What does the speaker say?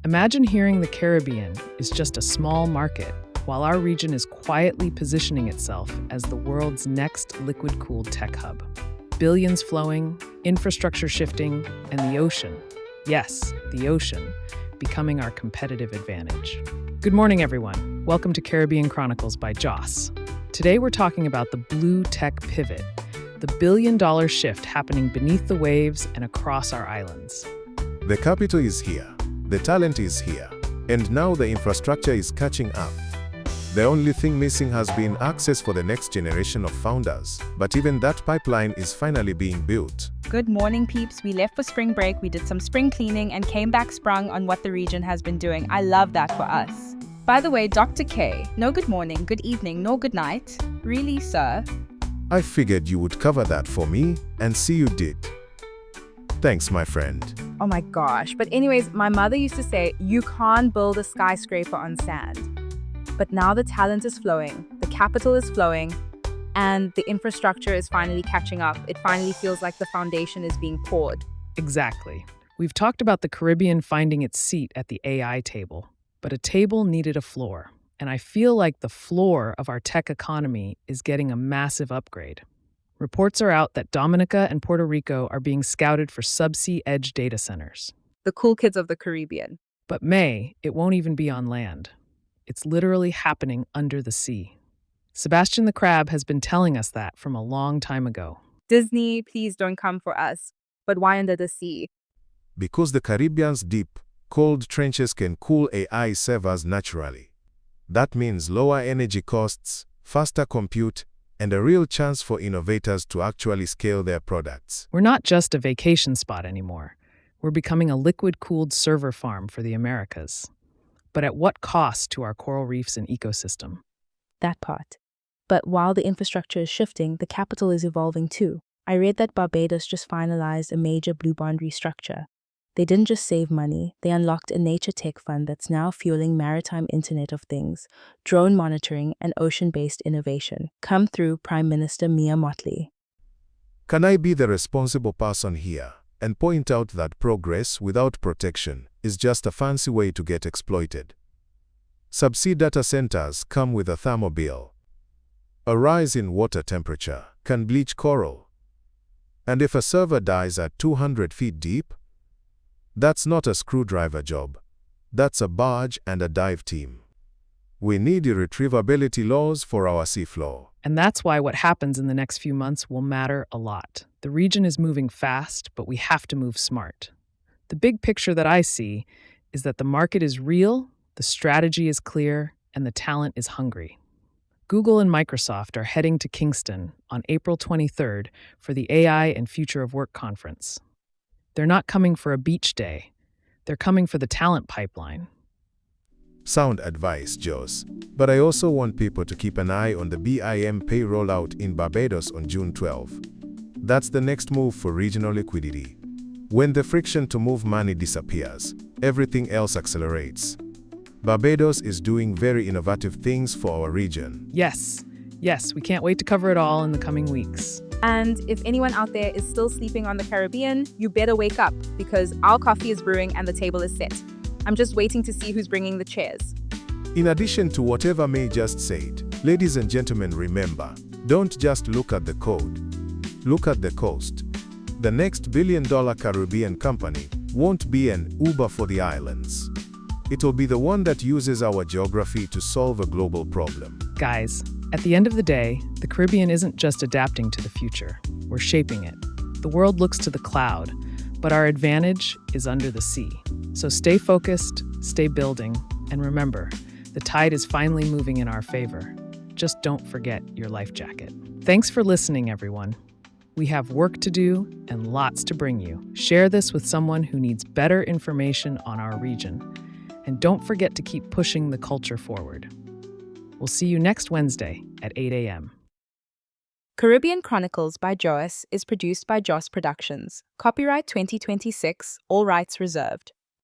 Imagine hearing the Caribbean is just a small market, while our region is quietly positioning itself as the world's next liquid-cooled tech hub. Billions flowing, infrastructure shifting, and the ocean, yes, the ocean, becoming our competitive advantage. Good morning, everyone. Welcome to Caribbean Chronicles by Joss. Today we're talking about the blue tech pivot, the billion-dollar shift happening beneath the waves and across our islands. The capital is here, the talent is here, and now the infrastructure is catching up. The only thing missing has been access for the next generation of founders, but even that pipeline is finally being built. Good morning, peeps. We left for spring break, we did some spring cleaning, and came back sprung on what the region has been doing. I love that for us. By the way, Dr. K, no good morning, good evening, nor good night. Really, sir? I figured you would cover that for me, and see you did. Thanks, my friend. Oh my gosh. But anyways, my mother used to say, you can't build a skyscraper on sand. But now the talent is flowing, the capital is flowing, and the infrastructure is finally catching up. It finally feels like the foundation is being poured. Exactly. We've talked about the Caribbean finding its seat at the AI table, but a table needed a floor. And I feel like the floor of our tech economy is getting a massive upgrade. Reports are out that Dominica and Puerto Rico are being scouted for subsea edge data centers. The cool kids of the Caribbean. But it won't even be on land. It's literally happening under the sea. Sebastian the Crab has been telling us that from a long time ago. Disney, please don't come for us. But why under the sea? Because the Caribbean's deep, cold trenches can cool AI servers naturally. That means lower energy costs, faster compute, and a real chance for innovators to actually scale their products. We're not just a vacation spot anymore. We're becoming a liquid-cooled server farm for the Americas. But at what cost to our coral reefs and ecosystem? That part. But while the infrastructure is shifting, the capital is evolving too. I read that Barbados just finalized a major blue bond restructure. They didn't just save money, they unlocked a nature tech fund that's now fueling maritime Internet of Things, drone monitoring, and ocean-based innovation. Come through, Prime Minister Mia Mottley. Can I be the responsible person here and point out that progress without protection is just a fancy way to get exploited? Subsea data centers come with a thermal bill. A rise in water temperature can bleach coral. And if a server dies at 200 feet deep, that's not a screwdriver job. That's a barge and a dive team. We need irretrievability laws for our seafloor. And that's why what happens in the next few months will matter a lot. The region is moving fast, but we have to move smart. The big picture that I see is that the market is real, the strategy is clear, and the talent is hungry. Google and Microsoft are heading to Kingston on April 23rd for the AI and Future of Work conference. They're not coming for a beach day. They're coming for the talent pipeline. Sound advice, Joss. But I also want people to keep an eye on the BIM pay rollout in Barbados on June 12. That's the next move for regional liquidity. When the friction to move money disappears, everything else accelerates. Barbados is doing very innovative things for our region. Yes, we can't wait to cover it all in the coming weeks. And if anyone out there is still sleeping on the Caribbean, you better wake up because our coffee is brewing and the table is set. I'm just waiting to see who's bringing the chairs. In addition to whatever May just said, ladies and gentlemen, remember, don't just look at the code. Look at the coast. The next billion-dollar Caribbean company won't be an Uber for the islands. It'll be the one that uses our geography to solve a global problem. Guys, at the end of the day, the Caribbean isn't just adapting to the future. We're shaping it. The world looks to the cloud, but our advantage is under the sea. So stay focused, stay building, and remember, the tide is finally moving in our favor. Just don't forget your life jacket. Thanks for listening, everyone. We have work to do and lots to bring you. Share this with someone who needs better information on our region. And don't forget to keep pushing the culture forward. We'll see you next Wednesday at 8 a.m. Caribbean Chronicles by Joss is produced by Joss Productions. Copyright 2026, all rights reserved.